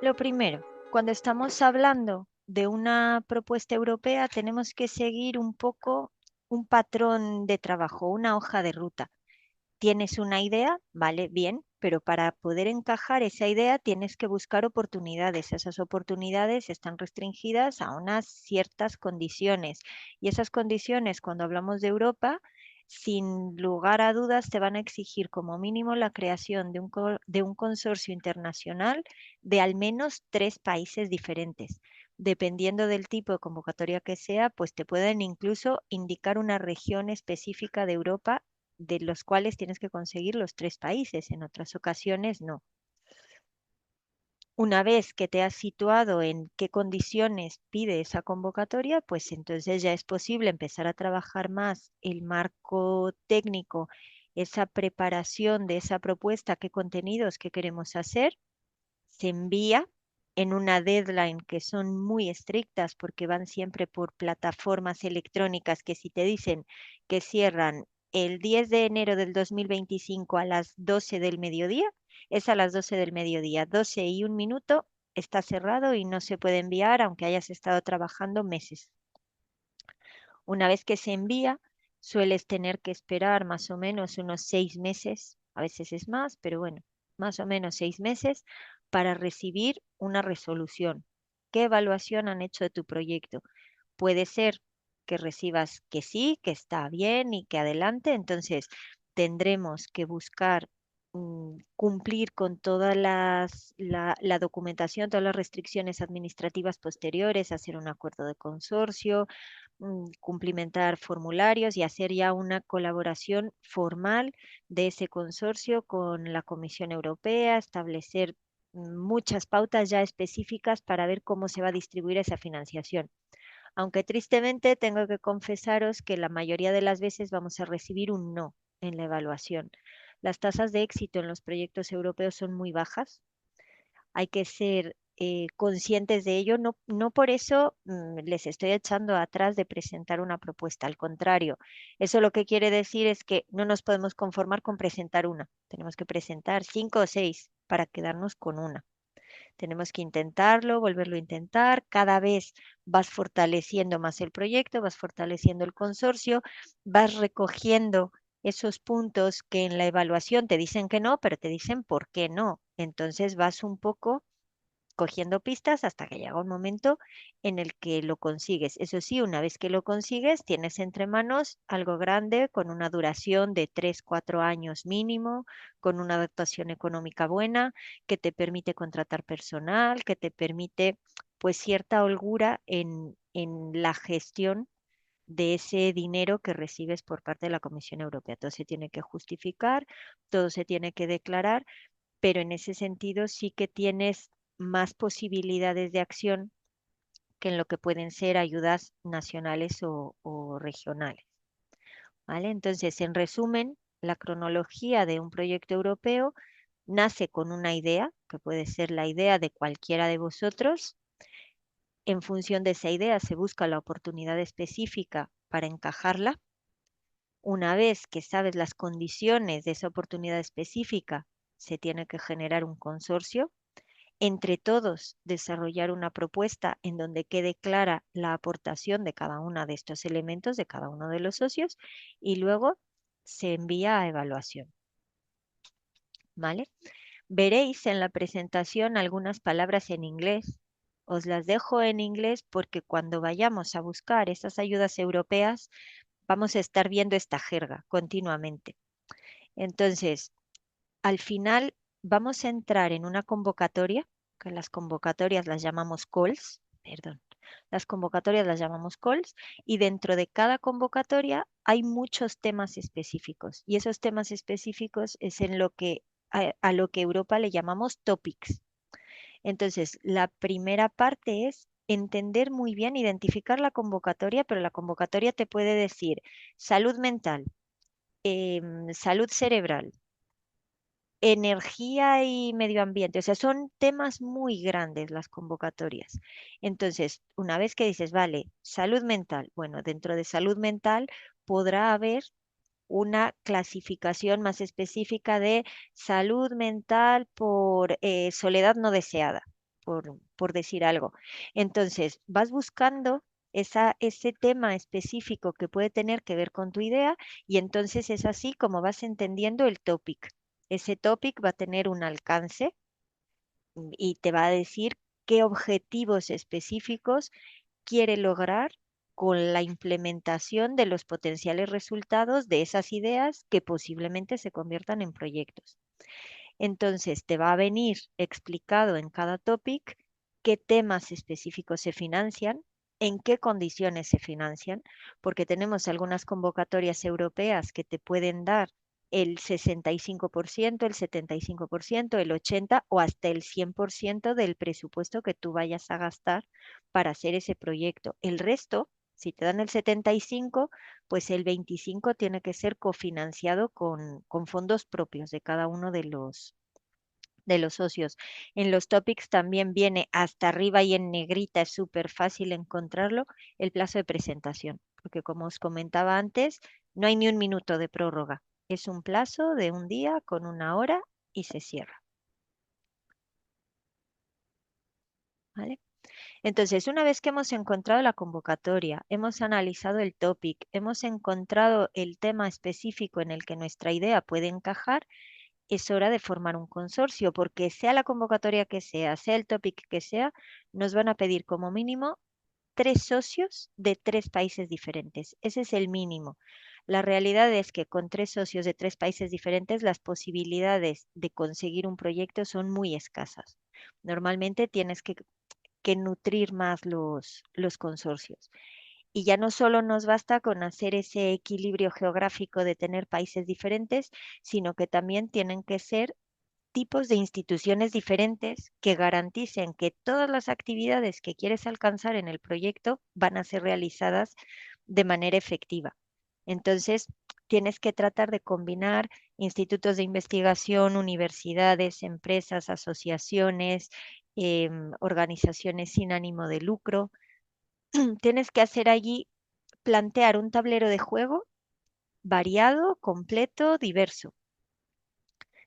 Lo primero, cuando estamos hablando de una propuesta europea, tenemos que seguir un poco un patrón de trabajo, una hoja de ruta. Tienes una idea, vale, bien, pero para poder encajar esa idea tienes que buscar oportunidades. Esas oportunidades están restringidas a unas ciertas condiciones. Y esas condiciones, cuando hablamos de Europa, sin lugar a dudas, te van a exigir como mínimo la creación de un consorcio internacional de al menos 3 países diferentes. Dependiendo del tipo de convocatoria que sea, pues te pueden incluso indicar una región específica de Europa de los cuales tienes que conseguir los 3 países, en otras ocasiones no. Una vez que te has situado en qué condiciones pide esa convocatoria, pues entonces ya es posible empezar a trabajar más el marco técnico, esa preparación de esa propuesta, qué contenidos que queremos hacer, se envía en una deadline que son muy estrictas porque van siempre por plataformas electrónicas que si te dicen que cierran el 10 de enero del 2025 a las 12 del mediodía, es a las 12 del mediodía, 12:01 está cerrado y no se puede enviar aunque hayas estado trabajando meses. Una vez que se envía, sueles tener que esperar más o menos unos 6 meses, a veces es más, pero bueno, más o menos 6 meses para recibir una resolución. ¿Qué evaluación han hecho de tu proyecto? Puede ser que recibas que sí, que está bien y que adelante, entonces tendremos que buscar cumplir con todas la documentación, todas las restricciones administrativas posteriores, hacer un acuerdo de consorcio, cumplimentar formularios y hacer ya una colaboración formal de ese consorcio con la Comisión Europea, establecer muchas pautas ya específicas para ver cómo se va a distribuir esa financiación. Aunque tristemente tengo que confesaros que la mayoría de las veces vamos a recibir un no en la evaluación. Las tasas de éxito en los proyectos europeos son muy bajas, hay que ser conscientes de ello. No, no por eso les estoy echando atrás de presentar una propuesta, al contrario. Eso lo que quiere decir es que no nos podemos conformar con presentar una. Tenemos que presentar 5 o 6 para quedarnos con una. Tenemos que intentarlo, volverlo a intentar. Cada vez vas fortaleciendo más el proyecto, vas fortaleciendo el consorcio, vas recogiendo esos puntos que en la evaluación te dicen que no, pero te dicen por qué no. Entonces vas un poco cogiendo pistas hasta que llega un momento en el que lo consigues. Eso sí, una vez que lo consigues, tienes entre manos algo grande con una duración de 3, 4 años mínimo, con una adaptación económica buena, que te permite contratar personal, que te permite pues cierta holgura en la gestión de ese dinero que recibes por parte de la Comisión Europea. Todo se tiene que justificar, todo se tiene que declarar, pero en ese sentido sí que tienes más posibilidades de acción que en lo que pueden ser ayudas nacionales o regionales, ¿vale? Entonces, en resumen, la cronología de un proyecto europeo nace con una idea, que puede ser la idea de cualquiera de vosotros. En función de esa idea se busca la oportunidad específica para encajarla. Una vez que sabes las condiciones de esa oportunidad específica, se tiene que generar un consorcio, entre todos desarrollar una propuesta en donde quede clara la aportación de cada uno de estos elementos, de cada uno de los socios, y luego se envía a evaluación, ¿vale? Veréis en la presentación algunas palabras en inglés. Os las dejo en inglés porque cuando vayamos a buscar esas ayudas europeas, vamos a estar viendo esta jerga continuamente. Entonces, al final vamos a entrar en una convocatoria, que las convocatorias las llamamos calls, perdón, las convocatorias las llamamos calls, y dentro de cada convocatoria hay muchos temas específicos, y esos temas específicos es en lo que a lo que Europa le llamamos topics. Entonces, la primera parte es entender muy bien, identificar la convocatoria, pero la convocatoria te puede decir salud mental, salud cerebral, energía y medio ambiente. O sea, son temas muy grandes las convocatorias. Entonces, una vez que dices, vale, salud mental, bueno, dentro de salud mental podrá haber una clasificación más específica de salud mental por soledad no deseada. por decir algo. Entonces, vas buscando ese tema específico que puede tener que ver con tu idea y entonces es así como vas entendiendo el topic. Ese topic va a tener un alcance y te va a decir qué objetivos específicos quiere lograr con la implementación de los potenciales resultados de esas ideas que posiblemente se conviertan en proyectos. Entonces, te va a venir explicado en cada topic qué temas específicos se financian, en qué condiciones se financian, porque tenemos algunas convocatorias europeas que te pueden dar el 65%, el 75%, el 80% o hasta el 100% del presupuesto que tú vayas a gastar para hacer ese proyecto. El resto, si te dan el 75%, pues el 25% tiene que ser cofinanciado con fondos propios de cada uno de los socios. En los topics también viene hasta arriba y en negrita, es súper fácil encontrarlo, el plazo de presentación, porque como os comentaba antes, no hay ni un minuto de prórroga. Es un plazo de un día con una hora y se cierra. ¿Vale? Entonces, una vez que hemos encontrado la convocatoria, hemos analizado el topic, hemos encontrado el tema específico en el que nuestra idea puede encajar, es hora de formar un consorcio, porque sea la convocatoria que sea el topic que sea, nos van a pedir como mínimo 3 socios de 3 países diferentes. Ese es el mínimo. La realidad es que con 3 socios de 3 países diferentes, las posibilidades de conseguir un proyecto son muy escasas. Normalmente tienes que nutrir más los consorcios. Y ya no solo nos basta con hacer ese equilibrio geográfico de tener países diferentes, sino que también tienen que ser tipos de instituciones diferentes que garanticen que todas las actividades que quieres alcanzar en el proyecto van a ser realizadas de manera efectiva. Entonces, tienes que tratar de combinar institutos de investigación, universidades, empresas, asociaciones, organizaciones sin ánimo de lucro. Tienes que hacer allí, plantear un tablero de juego variado, completo, diverso.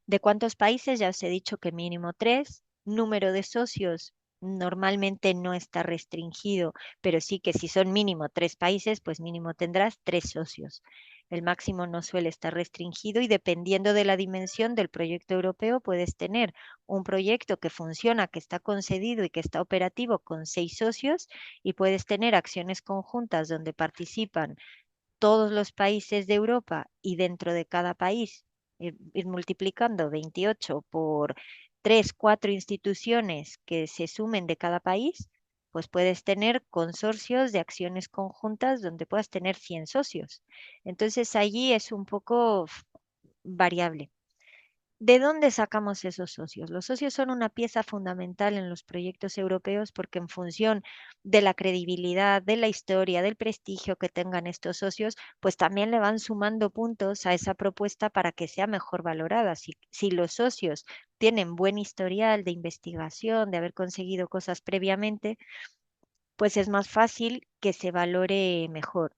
¿De cuántos países? Ya os he dicho que mínimo 3. Número de socios normalmente no está restringido, pero sí que si son mínimo 3 países, pues mínimo tendrás 3 socios. El máximo no suele estar restringido y dependiendo de la dimensión del proyecto europeo, puedes tener un proyecto que funciona, que está concedido y que está operativo con 6 socios y puedes tener acciones conjuntas donde participan todos los países de Europa y dentro de cada país ir multiplicando 28 por 3, 4 instituciones que se sumen de cada país, pues puedes tener consorcios de acciones conjuntas donde puedas tener 100 socios. Entonces allí es un poco variable. ¿De dónde sacamos esos socios? Los socios son una pieza fundamental en los proyectos europeos porque en función de la credibilidad, de la historia, del prestigio que tengan estos socios, pues también le van sumando puntos a esa propuesta para que sea mejor valorada. Si los socios tienen buen historial de investigación, de haber conseguido cosas previamente, pues es más fácil que se valore mejor.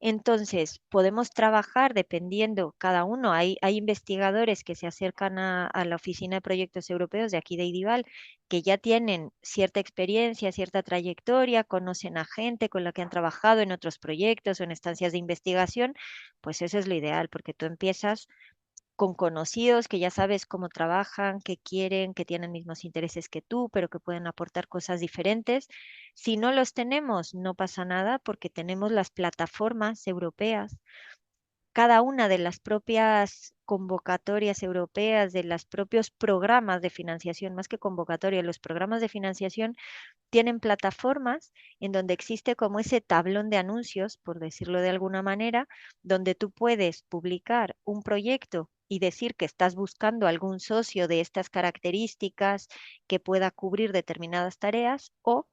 Entonces, podemos trabajar dependiendo cada uno. Hay investigadores que se acercan a la Oficina de Proyectos Europeos de aquí de IDIVAL, que ya tienen cierta experiencia, cierta trayectoria, conocen a gente con la que han trabajado en otros proyectos o en estancias de investigación. Pues eso es lo ideal, porque tú empiezas con conocidos que ya sabes cómo trabajan, qué quieren, que tienen mismos intereses que tú, pero que pueden aportar cosas diferentes. Si no los tenemos, no pasa nada porque tenemos las plataformas europeas. Cada una de las propias convocatorias europeas, de los propios programas de financiación, más que convocatoria, los programas de financiación tienen plataformas en donde existe como ese tablón de anuncios, por decirlo de alguna manera, donde tú puedes publicar un proyecto y decir que estás buscando algún socio de estas características que pueda cubrir determinadas tareas o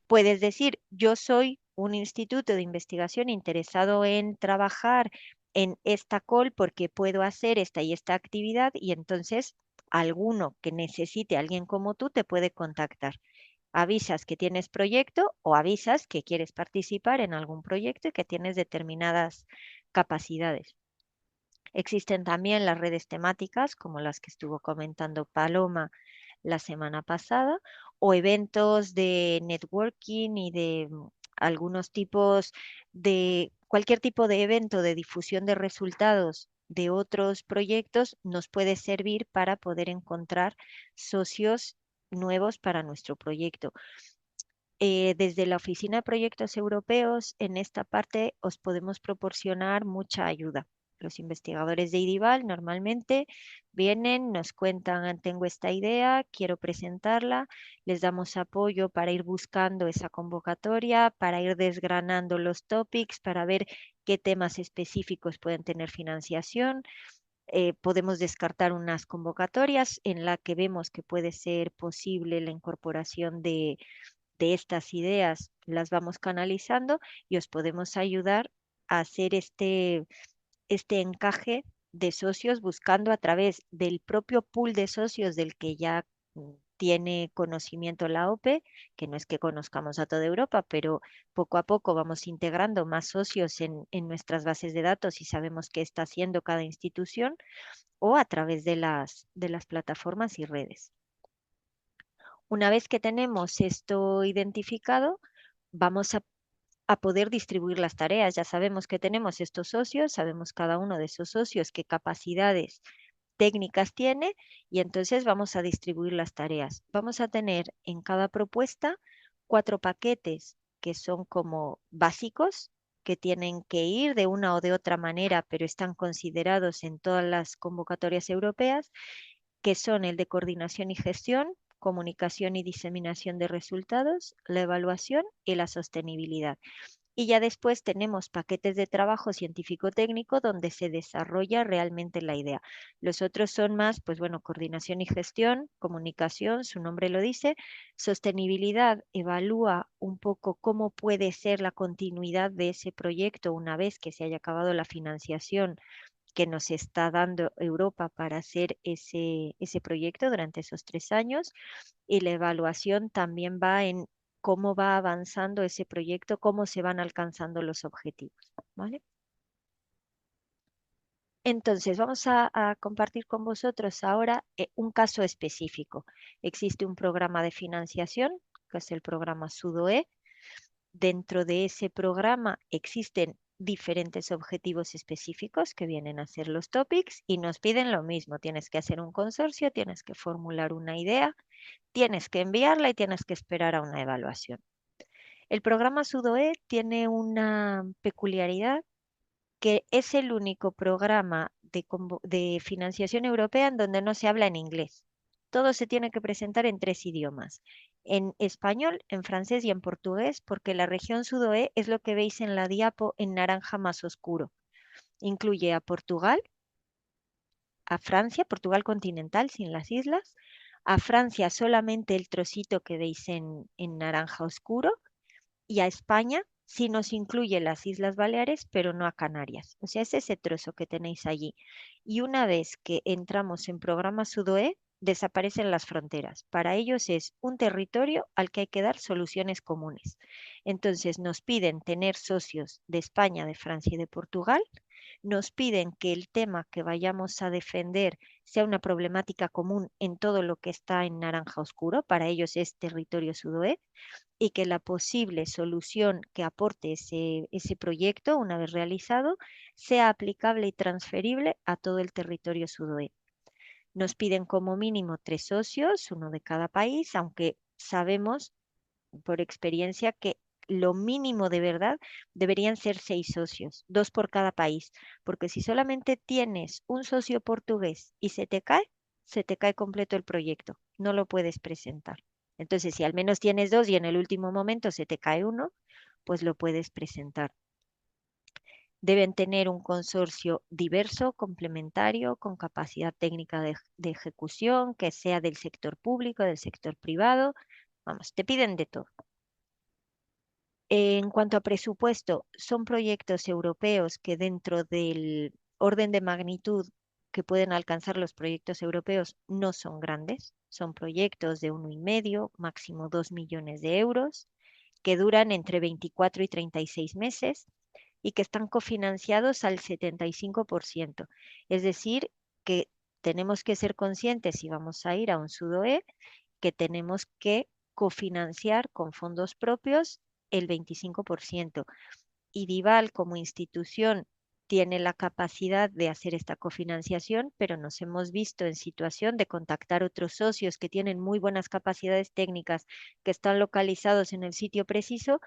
puedes decir, yo soy un instituto de investigación interesado en trabajar en esta call porque puedo hacer esta y esta actividad y entonces alguno que necesite, alguien como tú, te puede contactar. Avisas que tienes proyecto o avisas que quieres participar en algún proyecto y que tienes determinadas capacidades. Existen también las redes temáticas, como las que estuvo comentando Paloma, la semana pasada, o eventos de networking y de algunos tipos de cualquier tipo de evento de difusión de resultados de otros proyectos nos puede servir para poder encontrar socios nuevos para nuestro proyecto. Desde la Oficina de Proyectos Europeos, en esta parte os podemos proporcionar mucha ayuda. Los investigadores de IDIVAL normalmente vienen, nos cuentan, tengo esta idea, quiero presentarla, les damos apoyo para ir buscando esa convocatoria, para ir desgranando los topics, para ver qué temas específicos pueden tener financiación. Podemos descartar unas convocatorias en la que vemos que puede ser posible la incorporación de estas ideas, las vamos canalizando y os podemos ayudar a hacer este encaje de socios buscando a través del propio pool de socios del que ya tiene conocimiento la OPE, que no es que conozcamos a toda Europa, pero poco a poco vamos integrando más socios en nuestras bases de datos y sabemos qué está haciendo cada institución, o a través de las plataformas y redes. Una vez que tenemos esto identificado, vamos a poder distribuir las tareas. Ya sabemos que tenemos estos socios, sabemos cada uno de esos socios qué capacidades técnicas tiene y entonces vamos a distribuir las tareas. Vamos a tener en cada propuesta 4 paquetes que son como básicos, que tienen que ir de una o de otra manera, pero están considerados en todas las convocatorias europeas, que son el de coordinación y gestión, comunicación y diseminación de resultados, la evaluación y la sostenibilidad. Y ya después tenemos paquetes de trabajo científico-técnico donde se desarrolla realmente la idea. Los otros son más, pues bueno, coordinación y gestión, comunicación, su nombre lo dice. Sostenibilidad evalúa un poco cómo puede ser la continuidad de ese proyecto una vez que se haya acabado la financiación que nos está dando Europa para hacer ese proyecto durante esos 3 años. Y la evaluación también va en cómo va avanzando ese proyecto, cómo se van alcanzando los objetivos, ¿vale? Entonces, vamos a compartir con vosotros ahora un caso específico. Existe un programa de financiación, que es el programa SUDOE. Dentro de ese programa existen diferentes objetivos específicos que vienen a ser los topics y nos piden lo mismo. Tienes que hacer un consorcio, tienes que formular una idea, tienes que enviarla y tienes que esperar a una evaluación. El programa SUDOE tiene una peculiaridad, que es el único programa de financiación europea en donde no se habla en inglés. Todo se tiene que presentar en 3 idiomas: en español, en francés y en portugués, porque la región SUDOE es lo que veis en la diapo en naranja más oscuro. Incluye a Portugal, a Francia, Portugal continental sin las islas, a Francia solamente el trocito que veis en naranja oscuro, y a España sí nos incluye las Islas Baleares, pero no a Canarias. O sea, es ese trozo que tenéis allí. Y una vez que entramos en programa SUDOE, desaparecen las fronteras. Para ellos es un territorio al que hay que dar soluciones comunes. Entonces nos piden tener socios de España, de Francia y de Portugal. Nos piden que el tema que vayamos a defender sea una problemática común en todo lo que está en naranja oscuro. Para ellos es territorio SUDOE, y que la posible solución que aporte ese proyecto, una vez realizado, sea aplicable y transferible a todo el territorio SUDOE. Nos piden como mínimo 3 socios, uno de cada país, aunque sabemos por experiencia que lo mínimo de verdad deberían ser 6 socios, 2 por cada país, porque si solamente tienes un socio portugués y se te cae completo el proyecto, no lo puedes presentar. Entonces, si al menos tienes 2 y en el último momento se te cae uno, pues lo puedes presentar. Deben tener un consorcio diverso, complementario, con capacidad técnica de ejecución, que sea del sector público, del sector privado. Vamos, te piden de todo. En cuanto a presupuesto, son proyectos europeos que dentro del orden de magnitud que pueden alcanzar los proyectos europeos no son grandes. Son proyectos de 1,5, máximo 2 millones de euros, que duran entre 24 y 36 meses y que están cofinanciados al 75%. Es decir, que tenemos que ser conscientes si vamos a ir a un SUDOE que tenemos que cofinanciar con fondos propios el 25%. Y Dival como institución tiene la capacidad de hacer esta cofinanciación, pero nos hemos visto en situación de contactar otros socios que tienen muy buenas capacidades técnicas, que están localizados en el sitio preciso,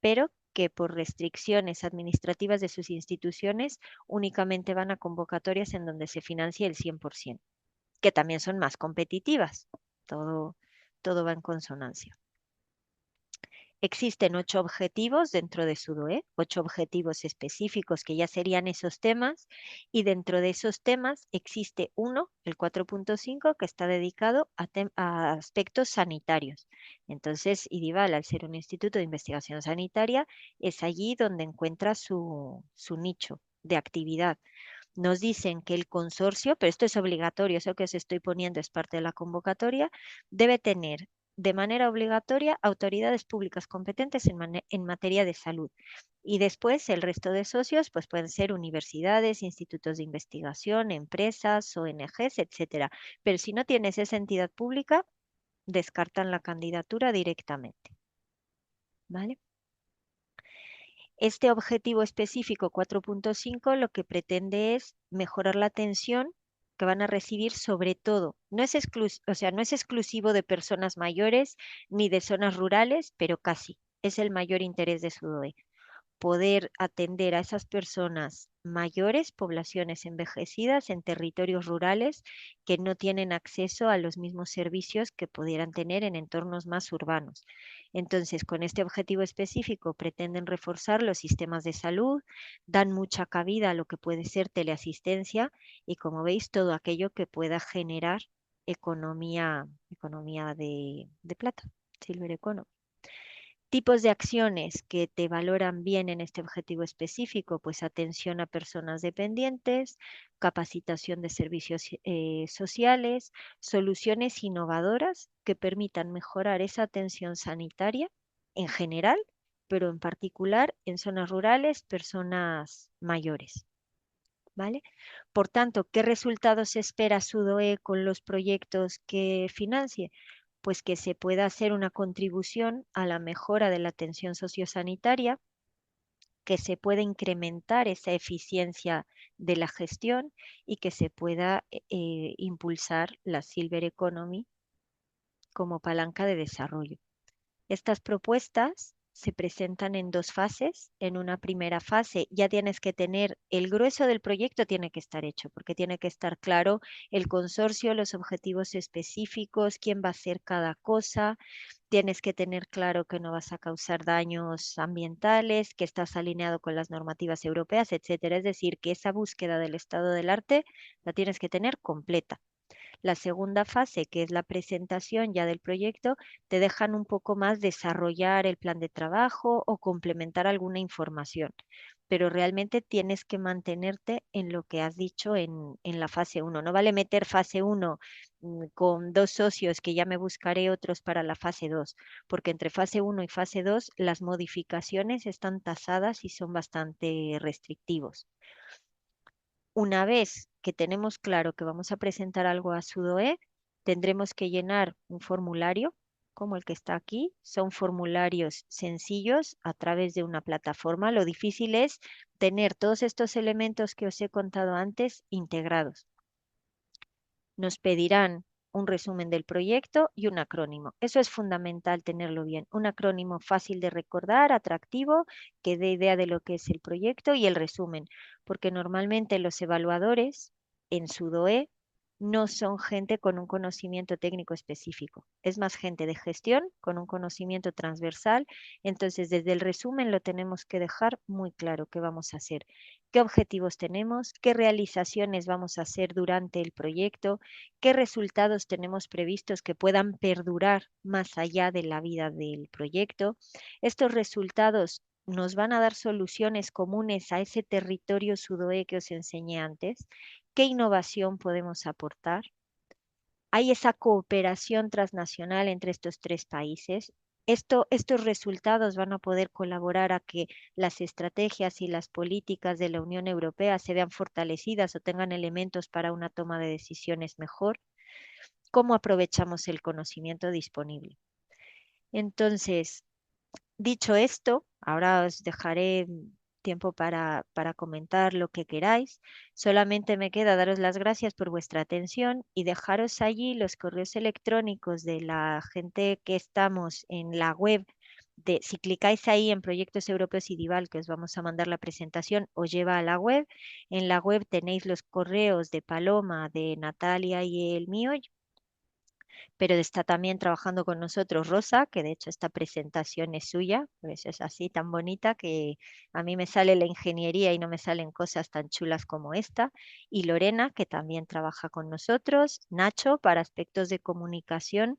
pero que por restricciones administrativas de sus instituciones únicamente van a convocatorias en donde se financie el 100%, que también son más competitivas. Todo, todo va en consonancia. Existen 8 objetivos dentro de SUDOE, 8 objetivos específicos que ya serían esos temas, y dentro de esos temas existe uno, el 4.5, que está dedicado a aspectos sanitarios. Entonces, IDIVAL, al ser un instituto de investigación sanitaria, es allí donde encuentra su nicho de actividad. Nos dicen que el consorcio, pero esto es obligatorio, eso que os estoy poniendo es parte de la convocatoria, debe tener de manera obligatoria autoridades públicas competentes en materia de salud. Y después el resto de socios pues pueden ser universidades, institutos de investigación, empresas, ONGs, etcétera. Pero si no tienes esa entidad pública, descartan la candidatura directamente. ¿Vale? Este objetivo específico 4.5 lo que pretende es mejorar la atención que van a recibir sobre todo. O sea, no es exclusivo de personas mayores ni de zonas rurales, pero casi. Es el mayor interés de SUDOE, poder atender a esas personas mayores, poblaciones envejecidas en territorios rurales que no tienen acceso a los mismos servicios que pudieran tener en entornos más urbanos. Entonces, con este objetivo específico pretenden reforzar los sistemas de salud, dan mucha cabida a lo que puede ser teleasistencia y, como veis, todo aquello que pueda generar economía de plata, Silver Economy. Tipos de acciones que te valoran bien en este objetivo específico, pues atención a personas dependientes, capacitación de servicios sociales, soluciones innovadoras que permitan mejorar esa atención sanitaria en general, pero en particular en zonas rurales, personas mayores. ¿Vale? Por tanto, ¿qué resultados espera SUDOE con los proyectos que financie? Pues que se pueda hacer una contribución a la mejora de la atención sociosanitaria, que se pueda incrementar esa eficiencia de la gestión y que se pueda impulsar la Silver Economy como palanca de desarrollo. Estas propuestas se presentan en 2 fases. En una primera fase ya tienes que tener el grueso del proyecto, tiene que estar hecho, porque tiene que estar claro el consorcio, los objetivos específicos, quién va a hacer cada cosa. Tienes que tener claro que no vas a causar daños ambientales, que estás alineado con las normativas europeas, etcétera. Es decir, que esa búsqueda del estado del arte la tienes que tener completa. La segunda fase, que es la presentación ya del proyecto, te dejan un poco más desarrollar el plan de trabajo o complementar alguna información, pero realmente tienes que mantenerte en lo que has dicho en la fase 1. No vale meter fase 1 con 2 socios que ya me buscaré otros para la fase 2, porque entre fase 1 y fase 2 las modificaciones están tasadas y son bastante restrictivos. Una vez que tenemos claro que vamos a presentar algo a SUDOE, tendremos que llenar un formulario como el que está aquí. Son formularios sencillos a través de una plataforma. Lo difícil es tener todos estos elementos que os he contado antes integrados. Nos pedirán un resumen del proyecto y un acrónimo. Eso es fundamental tenerlo bien. Un acrónimo fácil de recordar, atractivo, que dé idea de lo que es el proyecto y el resumen, porque normalmente los evaluadores en SUDOE no son gente con un conocimiento técnico específico. Es más gente de gestión con un conocimiento transversal. Entonces, desde el resumen lo tenemos que dejar muy claro qué vamos a hacer, qué objetivos tenemos, qué realizaciones vamos a hacer durante el proyecto, qué resultados tenemos previstos que puedan perdurar más allá de la vida del proyecto. Estos resultados nos van a dar soluciones comunes a ese territorio SUDOE que os enseñé antes. ¿Qué innovación podemos aportar? Hay esa cooperación transnacional entre estos 3 países. estos resultados van a poder colaborar a que las estrategias y las políticas de la Unión Europea se vean fortalecidas o tengan elementos para una toma de decisiones mejor. ¿Cómo aprovechamos el conocimiento disponible? Entonces, dicho esto, ahora os dejaré tiempo para comentar lo que queráis. Solamente me queda daros las gracias por vuestra atención y dejaros allí los correos electrónicos de la gente que estamos en la web. Si clicáis ahí en Proyectos Europeos y Dival, que os vamos a mandar la presentación, os lleva a la web. En la web tenéis los correos de Paloma, de Natalia y el mío, pero está también trabajando con nosotros Rosa, que de hecho esta presentación es suya, por eso es así tan bonita que a mí me sale la ingeniería y no me salen cosas tan chulas como esta, y Lorena, que también trabaja con nosotros, Nacho, para aspectos de comunicación.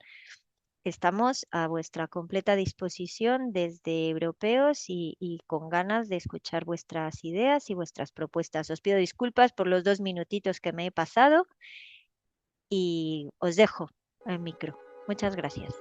Estamos a vuestra completa disposición desde europeos y con ganas de escuchar vuestras ideas y vuestras propuestas. Os pido disculpas por los 2 minutitos que me he pasado y os dejo el micro. Muchas gracias.